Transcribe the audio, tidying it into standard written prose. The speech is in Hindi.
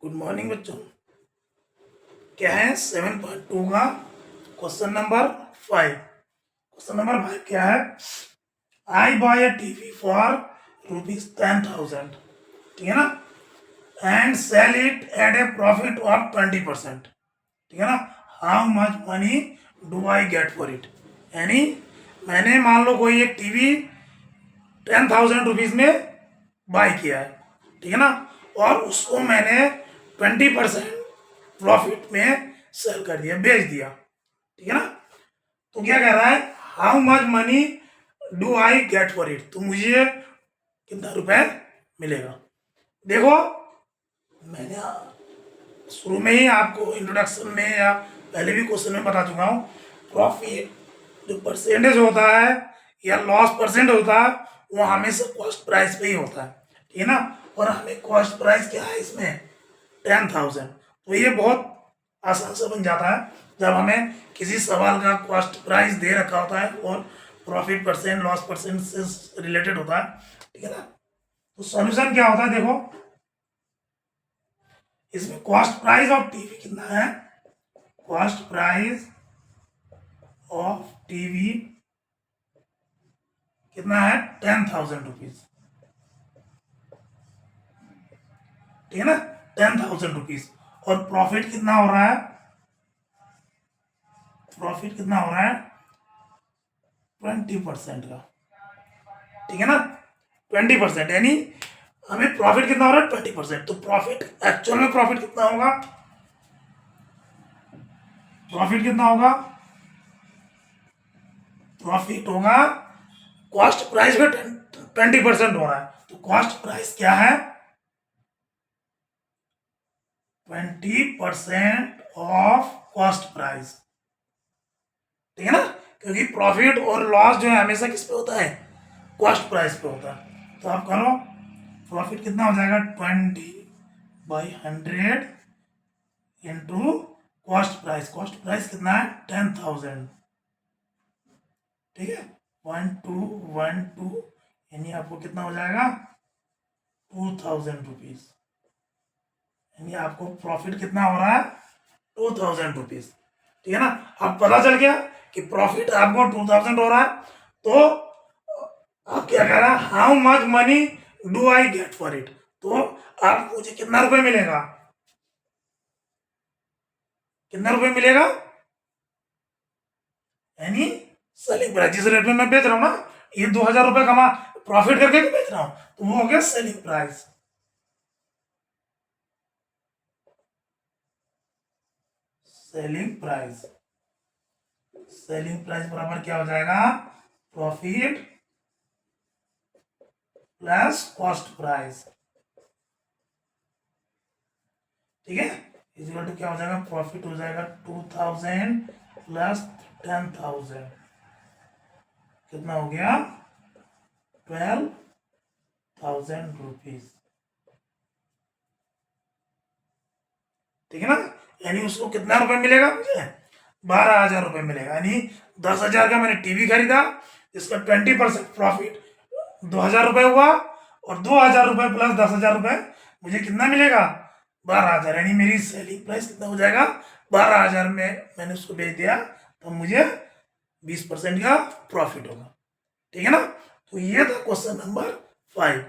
गुड मॉर्निंग बच्चों। क्या है 7.2 का क्वेश्चन नंबर 5। क्वेश्चन नंबर 5 क्या है? I buy a TV for ₹10,000, ठीक है ना, and sell it at a profit of 20%, ठीक है ना। How much money do I get for it? यानी मैंने मान लो कोई एक टीवी 10,000 रुपीज में बाय किया है, ठीक है ना, और उसको मैंने 20% प्रॉफिट में सेल कर दिया, बेच दिया, ठीक है ना। तो क्या कह रहा है? How much money do I get for it? तो मुझे कितना रुपए मिलेगा? देखो, मैंने शुरू में ही आपको इंट्रोडक्शन में या पहले भी क्वेश्चन में बता चुका हूँ, प्रॉफिट जो परसेंटेज होता है या लॉस परसेंट होता है वो हमेशा कॉस्ट प्राइस पे ही होता है, ठीक है ना। और हमें कॉस्ट प्राइस क्या है इसमें? 10,000। तो ये बहुत आसान से बन जाता है जब हमें किसी सवाल का कॉस्ट प्राइस दे रखा होता है और प्रॉफिट परसेंट लॉस परसेंट से रिलेटेड होता है, ठीक है ना। तो सॉल्यूशन क्या होता है? देखो, इसमें कॉस्ट प्राइस ऑफ टीवी कितना है? कॉस्ट प्राइस ऑफ टीवी कितना है? 10,000 रुपीज, ठीक है ना, 10,000 रुपीज। और प्रॉफिट कितना हो रहा है? प्रॉफिट कितना हो रहा है? 20% का, ठीक है ना, 20%। यानी हमें प्रॉफिट कितना हो रहा है? 20%। तो प्रॉफिट एक्चुअल में प्रॉफिट कितना होगा? प्रॉफिट कितना होगा? प्रॉफिट होगा, कॉस्ट प्राइस में 20% हो रहा है, तो कॉस्ट प्राइस क्या है? 20% ऑफ कॉस्ट प्राइस, ठीक है ना। क्योंकि प्रॉफिट और लॉस जो है हमेशा किस पे होता है? कॉस्ट प्राइस पे होता है। तो आप करो, प्रॉफिट कितना हो जाएगा? 20/100 into cost price. Cost price कितना है? 10,000, ठीक है, 1212, यानी आपको कितना हो जाएगा? 2,000 रुपीज। यानी आपको प्रॉफिट कितना हो रहा है? 2,000 रुपीज, ठीक है ना। अब पता चल गया कि प्रॉफिट आपको 2,000 हो रहा है, तो आप क्या कह रहा है? How much money do I get for it? तो आप मुझे कितना रुपए मिलेगा? कितना रुपए मिलेगा? यानी सेलिंग प्राइस, जिस रेट में मैं बेच रहा हूं ना, ये 2,000 रुपए कमा प्रॉफिट करके भी बेच रहा हूं, तो वो हो गया selling price. Selling price, selling price बराबर क्या हो जाएगा? प्रॉफिट प्लस कॉस्ट प्राइस, ठीक है, इक्वल टू क्या हो जाएगा? प्रॉफिट हो जाएगा 2,000 प्लस 10,000, कितना हो गया? 12,000 रुपीज, ठीक है ना। यानी उसको कितना रुपए मिलेगा? मुझे 12,000 रुपए मिलेगा। यानी 10,000 का मैंने टीवी खरीदा, इसका 20% प्रॉफिट 2,000 रुपए हुआ, और 2,000 रुपए प्लस 10,000 रुपए मुझे कितना मिलेगा? 12,000। यानी मेरी सेलिंग प्राइस कितना हो जाएगा? 12,000 में मैंने उसको बेच दिया, तो मुझे 20% का प्रॉफिट होगा, ठीक है ना। तो ये था क्वेश्चन नंबर 5।